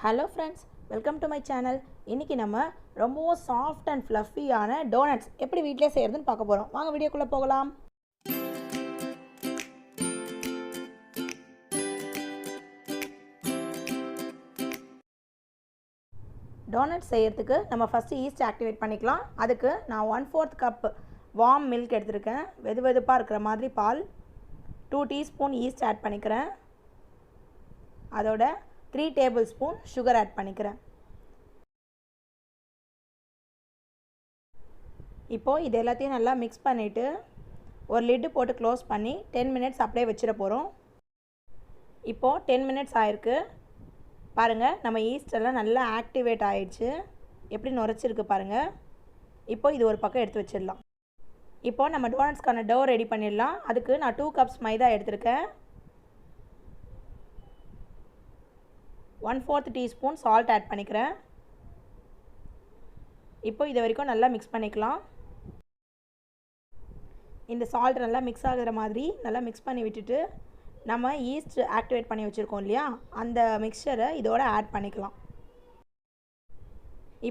Hello friends, welcome to my channel. இன்னைக்கு நம்ம ரொம்ப சாஃப்ட் அண்ட் ஃப்ளஃபியான டோனட்ஸ் எப்படி வீட்லயே செய்யறதுன்னு பார்க்க போறோம். வாங்க வீடியோக்குள்ள போகலாம். டோனட்ஸ் செய்யறதுக்கு நம்ம ஃபர்ஸ்ட் ஈஸ்ட் ஆக்டிவேட் பண்ணிக்கலாம். அதுக்கு நான் 1/4 கப் வார்ம் மில்க் எடுத்துர்க்கேன். வெதுவெதுப்பா இருக்கிற மாதிரி பால். 2 டீஸ்பூன் ஈஸ்ட் ஆட் பண்ணிக்கிறேன். அதோட 3 tablespoon சுகர் ஆட் பண்ணிக்கிறேன். இப்போ இது எல்லாத்தையும் நல்லா மிக்ஸ் பண்ணிட்டு ஒரு லிட் போட்டு க்ளோஸ் பண்ணி 10 minutes அப்படியே வச்சிர போறோம். இப்போ 10 minutes ஆயிருக்கு. பாருங்க நம்ம ஈஸ்ட் எல்லாம் நல்லா ஆக்டிவேட் ஆயிடுச்சு. எப்படி நுரைச்சிருக்கு பாருங்க. இப்போ இது ஒரு பக்கம் எடுத்து வச்சிடலாம். இப்போ நம்ம டோனட்ஸ்க்கான டோ ரெடி பண்ணிடலாம். அதுக்கு நான் 2 cups மைதா எடுத்துர்க்கேன். 1/4 teaspoon salt ஆட் பண்ணிக்கிறேன். இப்போ இது வரைக்கும் நல்லா மிக்ஸ் பண்ணிக்கலாம். இந்த சால்ட் நல்லா மிக்ஸ் ஆகுற மாதிரி நல்லா மிக்ஸ் பண்ணி விட்டுட்டு நம்ம ஈஸ்ட் ஆக்டிவேட் பண்ணி வச்சுருக்கோம் இல்லையா, அந்த மிக்சரை இதோட ஆட் பண்ணிக்கலாம்.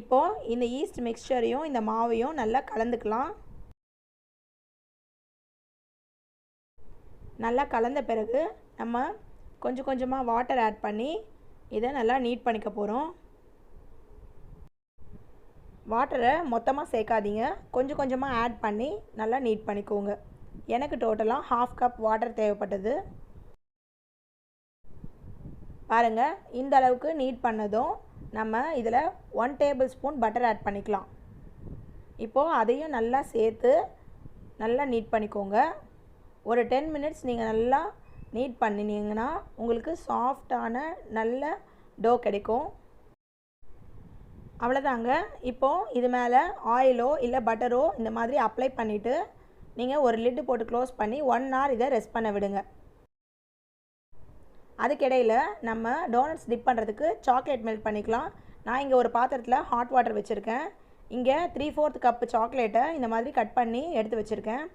இப்போ இந்த ஈஸ்ட் மிக்சரையும் இந்த மாவையும் நல்லா கலந்துக்கலாம். நல்லா கலந்த பிறகு நம்ம கொஞ்சம் கொஞ்சமாக வாட்டர் ஆட் பண்ணி இதை நல்லா நீட் பண்ணிக்க போகிறோம். வாட்டரை மொத்தமாக சேர்க்காதீங்க, கொஞ்சம் கொஞ்சமாக ஆட் பண்ணி நல்லா நீட் பண்ணிக்கோங்க. எனக்கு டோட்டலாக 1/2 கப் வாட்டர் தேவைப்பட்டது. பாருங்கள், இந்த அளவுக்கு நீட் பண்ணதும் நம்ம இதில் 1 tablespoon பட்டர் ஆட் பண்ணிக்கலாம். இப்போது அதையும் நல்லா சேர்த்து நல்லா நீட் பண்ணிக்கோங்க. ஒரு 10 minutes நீங்கள் நல்லா நீட் பண்ணினீங்கன்னா உங்களுக்கு சாஃப்டான நல்ல டோ கிடைக்கும். அவ்வளோதாங்க. இப்போது இது மேலே ஆயிலோ இல்லை பட்டரோ இந்த மாதிரி அப்ளை பண்ணிவிட்டு நீங்கள் ஒரு லிட்டு போட்டு க்ளோஸ் பண்ணி 1 hour இதை ரெஸ்ட் பண்ண விடுங்க. அதுக்கிடையில் நம்ம டோனட்ஸ் டிப் பண்ணுறதுக்கு சாக்லேட் மெல்ட் பண்ணிக்கலாம். நான் இங்கே ஒரு பாத்திரத்தில் ஹாட் வாட்டர் வச்சுருக்கேன். இங்கே 3/4 கப் சாக்லேட்டை இந்த மாதிரி கட் பண்ணி எடுத்து வச்சுருக்கேன்.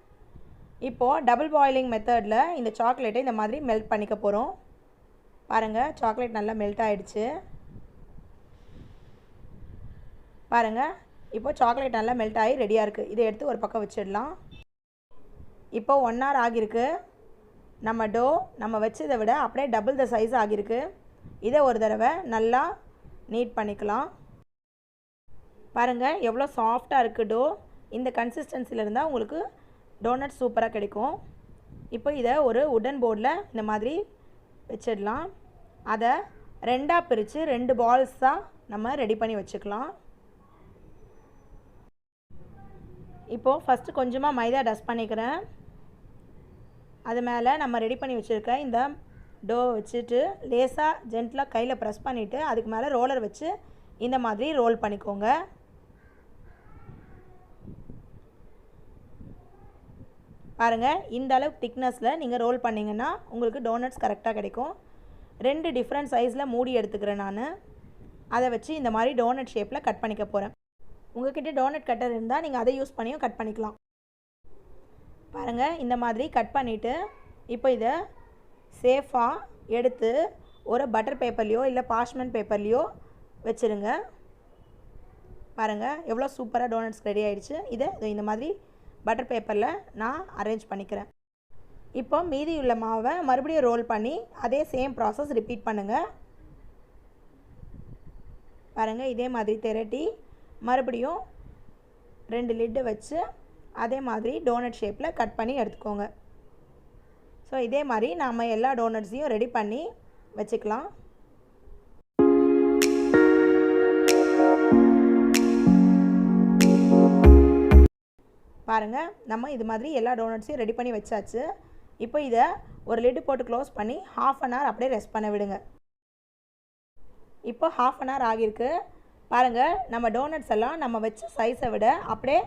இப்போது டபுள் பாயிலிங் மெத்தடில் இந்த சாக்லேட்டை இந்த மாதிரி மெல்ட் பண்ணிக்க போகிறோம். பாருங்கள், சாக்லேட் நல்லா மெல்ட் ஆகிடுச்சு. பாருங்கள், இப்போது சாக்லேட் நல்லா மெல்ட் ஆகி ரெடியாக இருக்குது. இதை எடுத்து ஒரு பக்கம் வச்சிடலாம். இப்போது 1 hour ஆகியிருக்கு. நம்ம டோ நம்ம வச்சதை விட அப்படியே டபுள் த சைஸ் ஆகியிருக்கு. இதை ஒரு தடவை நல்லா நீட் பண்ணிக்கலாம். பாருங்கள் எவ்வளோ சாஃப்டாக இருக்குது டோ. இந்த கன்சிஸ்டன்சியில் இருந்தால் உங்களுக்கு டோனட் சூப்பராக கிடைக்கும். இப்போ இதை ஒரு உடன் போர்டில் இந்த மாதிரி வச்சிடலாம். அதை 2ஆக பிரித்து 2 பால்ஸாக நம்ம ரெடி பண்ணி வச்சுக்கலாம். இப்போது ஃபஸ்ட்டு கொஞ்சமாக மைதா டஸ்ட் பண்ணிக்கிறேன். அது மேலே நம்ம ரெடி பண்ணி வச்சுருக்க இந்த டோ வச்சுட்டு லேசாக ஜென்டலாக கையில் ப்ரெஸ் பண்ணிவிட்டு அதுக்கு மேலே ரோலர் வச்சு இந்த மாதிரி ரோல் பண்ணிக்கோங்க. பாருங்கள், இந்த அளவுக்கு திக்னஸில் நீங்கள் ரோல் பண்ணிங்கன்னா உங்களுக்கு டோனட்ஸ் கரெக்டாக கிடைக்கும். 2 டிஃப்ரெண்ட் சைஸில் மூடி எடுத்துக்கிறேன் நான். அதை வச்சு இந்த மாதிரி டோனட் ஷேப்பில் கட் பண்ணிக்க போகிறேன். உங்கள்கிட்ட டோனட் கட்டர் இருந்தால் நீங்கள் அதை யூஸ் பண்ணியும் கட் பண்ணிக்கலாம். பாருங்கள், இந்த மாதிரி கட் பண்ணிவிட்டு இப்போ இதை சேஃபாக எடுத்து ஒரு பட்டர் பேப்பர்லேயோ இல்லை பார்ச்மெண்ட் பேப்பர்லேயோ வச்சுருங்க. பாருங்கள் எவ்வளோ சூப்பராக டோனட்ஸ் ரெடி ஆகிடுச்சு. இதை இந்த மாதிரி பட்டர் பேப்பரில் நான் அரேஞ்ச் பண்ணிக்கிறேன். இப்போ மீதி உள்ள மாவை மறுபடியும் ரோல் பண்ணி அதே சேம் ப்ராசஸ் ரிப்பீட் பண்ணுங்கள். பாருங்கள், இதே மாதிரி திரட்டி மறுபடியும் 2 லிட்டு வச்சு அதே மாதிரி டோனட் ஷேப்பில் கட் பண்ணி எடுத்துக்கோங்க. ஸோ இதே மாதிரி நாம் எல்லா டோனட்ஸையும் ரெடி பண்ணி வச்சுக்கலாம். பாருங்கள், நம்ம இது மாதிரி எல்லா டோனட்ஸையும் ரெடி பண்ணி வச்சாச்சு. இப்போ இதை ஒரு லிட்டு போட்டு க்ளோஸ் பண்ணி 1/2 hour அப்படியே ரெஸ்ட் பண்ண விடுங்க. இப்போ 1/2 hour ஆகியிருக்கு. பாருங்கள், நம்ம டோனட்ஸ் எல்லாம் நம்ம வச்ச சைஸை விட அப்படியே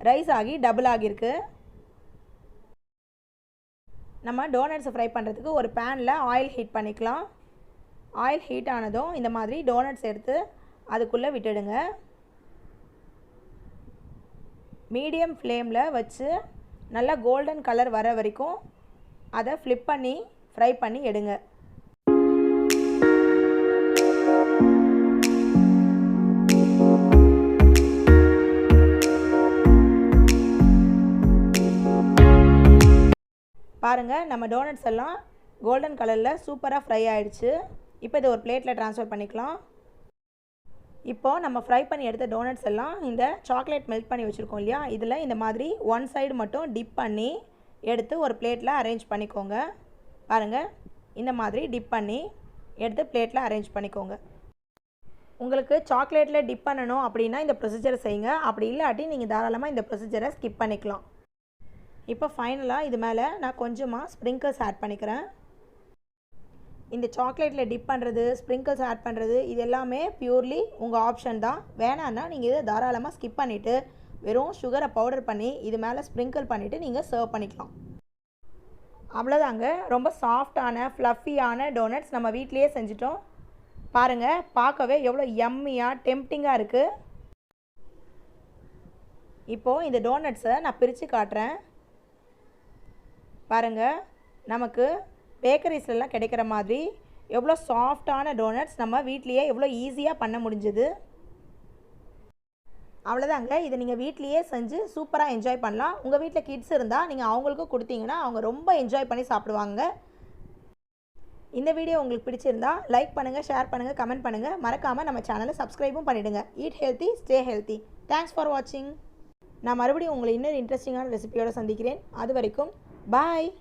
ரைஸ் ஆகி டபுள் ஆகியிருக்கு. நம்ம டோனட்ஸை ஃப்ரை பண்ணுறதுக்கு ஒரு பேனில் ஆயில் ஹீட் பண்ணிக்கலாம். ஆயில் ஹீட் ஆனதும் இந்த மாதிரி டோனட்ஸ் எடுத்து அதுக்குள்ளே விட்டுடுங்க. மீடியம் ஃப்ளேமில் வச்சு நல்லா கோல்டன் கலர் வர வரைக்கும் அதை ஃப்ளிப் பண்ணி ஃப்ரை பண்ணி எடுங்க. பாருங்கள், நம்ம டோனட்ஸ் எல்லாம் கோல்டன் கலரில் சூப்பராக ஃப்ரை ஆகிடுச்சு. இப்போ இதை ஒரு பிளேட்டில் ட்ரான்ஸ்ஃபர் பண்ணிக்கலாம். இப்போது நம்ம ஃப்ரை பண்ணி எடுத்த டோனட்ஸ் எல்லாம் இந்த சாக்லேட் மெல்ட் பண்ணி வச்சுருக்கோம் இல்லையா, இதில் இந்த மாதிரி ஒன் சைடு மட்டும் டிப் பண்ணி எடுத்து ஒரு பிளேட்டில் அரேஞ்ச் பண்ணிக்கோங்க. பாருங்கள், இந்த மாதிரி டிப் பண்ணி எடுத்து பிளேட்டில் அரேஞ்ச் பண்ணிக்கோங்க. உங்களுக்கு சாக்லேட்டில் டிப் பண்ணணும் அப்படின்னா இந்த ப்ரொசீஜரை செய்யுங்க. அப்படி இல்லாட்டி நீங்கள் தாராளமாக இந்த ப்ரொசீஜரை ஸ்கிப் பண்ணிக்கலாம். இப்போ ஃபைனலாக இது மேலே நான் கொஞ்சமாக ஸ்ப்ரிங்கிள்ஸ் ஆட் பண்ணிக்கிறேன். இந்த சாக்லேட்டில் டிப் பண்ணுறது, ஸ்ப்ரிங்கிள்ஸ் ஆட் பண்ணுறது, இது எல்லாமே பியூர்லி உங்கள் ஆப்ஷன் தான். வேணான்னா நீங்கள் இதை தாராளமாக ஸ்கிப் பண்ணிவிட்டு வெறும் சுகரை பவுடர் பண்ணி இது மேலே ஸ்ப்ரிங்கிள் பண்ணிவிட்டு நீங்கள் சர்வ் பண்ணிக்கலாம். அவ்வளோதாங்க, ரொம்ப சாஃப்டான ஃப்ளஃபியான டோனட்ஸ் நம்ம வீட்லேயே செஞ்சிட்டோம். பாருங்கள், பார்க்கவே எவ்வளோ யம்மியாக டெம்ப்டிங்காக இருக்குது. இப்போது இந்த டோனட்ஸை நான் பிரித்து காட்டுறேன். பாருங்கள், நமக்கு பேக்கரிஸ்லாம் கிடைக்கிற மாதிரி எவ்வளோ சாஃப்டான டோனட்ஸ் நம்ம வீட்லேயே எவ்வளோ ஈஸியாக பண்ண முடிஞ்சுது. அவ்வளோதாங்க, இதை நீங்கள் வீட்லேயே செஞ்சு சூப்பராக என்ஜாய் பண்ணலாம். உங்கள் வீட்டில் கிட்ஸ் இருந்தால் நீங்கள் அவங்களுக்கும் கொடுத்தீங்கன்னா அவங்க ரொம்ப என்ஜாய் பண்ணி சாப்பிடுவாங்க. இந்த வீடியோ உங்களுக்கு பிடிச்சிருந்தா லைக் பண்ணுங்கள், ஷேர் பண்ணுங்கள், கமெண்ட் பண்ணுங்கள். மறக்காமல் நம்ம சேனலை சப்ஸ்கிரைபும் பண்ணிவிடுங்க. Eat healthy, stay healthy. Thanks for வாட்சிங். நான் மறுபடியும் உங்களை இன்னொரு இன்ட்ரெஸ்டிங்கான ரெசிபியோடு சந்திக்கிறேன். அது வரைக்கும் பாய்.